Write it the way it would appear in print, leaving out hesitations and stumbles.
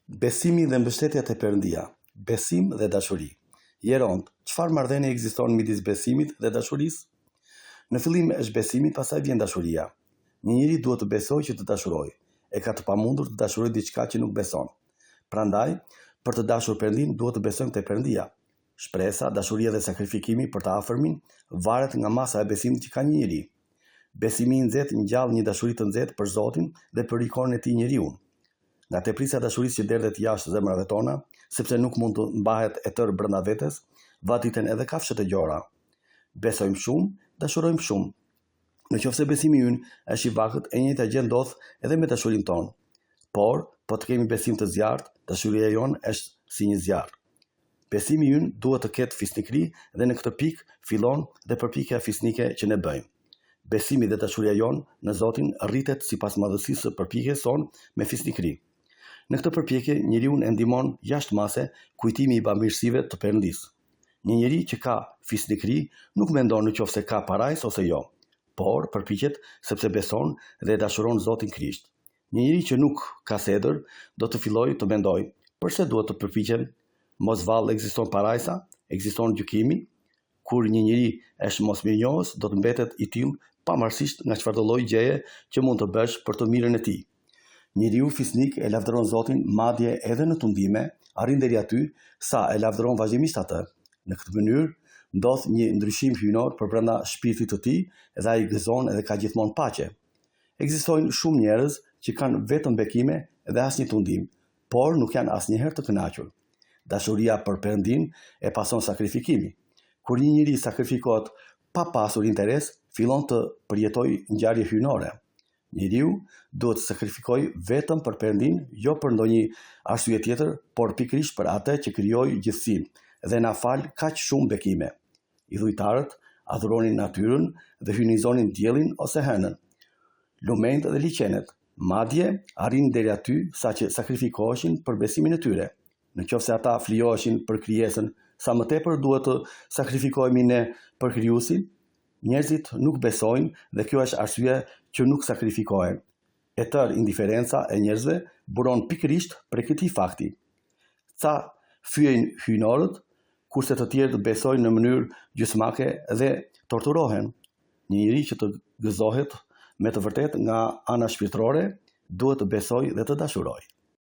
Besimi dhe mbështetja te Perëndia. Besim dhe dashuri. Jeront, çfarë marrëdhënie ekziston midis besimit dhe dashurisë? Në fillim është besimi, pastaj vjen dashuria. Një njeri duhet të besojë që të dashurojë. E ka të pamundur të dashurojë diçka që nuk beson. Prandaj, për të dashur Perëndin, duhet të besojmë te Perëndia. Shpresa, dashuria dhe sakrifikimi për të afërmin varet nga masa e besimit që ka një njeri. Besimi i nxehtë ngjall një dashuri të nxehtë për Zotin dhe për rikorin e tij njeriu. Nga teprisa e dashurisë që derdhet jashtë zemrave tona, sepse nuk mund të mbahet e tërë brenda vetes, vaditen edhe kafshët e gjora. Besojmë shumë, dashurojmë shumë. Nëse besimi ynë është i vakët, e njëjta gjë ndodh edhe me dashurinë tonë. Por, po të kemi besim të zjarrt, dashuria jonë është si një zjarr. Besimi ynë duhet të ketë fisnikëri dhe në këtë pikë fillon dhe përpjekja fisnike që ne bëjmë. Besimi dhe dashuria jonë në Zotin rritet sipas madhësisë së përpjekjes sonë me fisnikëri. Në këtë përpjekje, njeriu e ndihmon jashtë mase kujtimi i bamirësive të Perëndisë. Një njeri që ka fisnikëri nuk mendon nëse ka parajs ose jo, por përpiqet sepse beson dhe e dashuron Zotin Krisht. Një njeri që nuk ka sedër do të fillojë të mendojë, përse duhet të përpiqem? Mos vallë ekziston parajsa, ekziston gjykimi. Kur një njeri është mosmirënjohës, do të mbetet i tillë pavarësisht nga çfarëdo lloj gjëje që mund të bësh për të mirën e tij. Njeriu fisnik e lavdëron Zotin madje edhe në tundime, arrin deri aty sa e lavdëron vazhdimisht atë. Në këtë mënyrë ndodh një ndryshim hyjnor përbrenda shpirtit të tij dhe ai gëzon dhe ka gjithmonë paqe. Ekzistojnë shumë njerëz që kanë vetëm bekime dhe asnjë tundim, por nuk janë asnjëherë të kënaqur. Dashuria për Perëndin e pason sakrifikimi. Kur një njeri sakrifikohet pa pasur interes, fillon të përjetojë ngjarje hyjnore. Njeriu duhet të sakrifikojë vetëm për Perëndin, jo për ndonjë arsye tjetër, por pikërisht për atë që krijoi gjithësinë dhe na fal kaq shumë bekime. Idhujtarët adhuronin natyrën dhe hyjnizonin diellin ose hënën, lumenjtë dhe liçenet. Madje arrin deri aty saqë sakrifikoheshin për besimin e tyre. Nëse ata flijoheshin për krijesën, sa më tepër duhet të sakrifikohemi ne për krijuesin. Njerëzit nuk besojnë dhe kjo është arsye që nuk sakrifikohen. E tërë indiferenca e njerëzve buron pikërisht prej këtij fakti. Ca fyejnë hyjnorët, kurse të tjerët besojnë në mënyrë gjysmake dhe torturohen. Një njeri që të gëzohet me të vërtetë nga ana shpirtërore duhet të besojë dhe të dashurojë.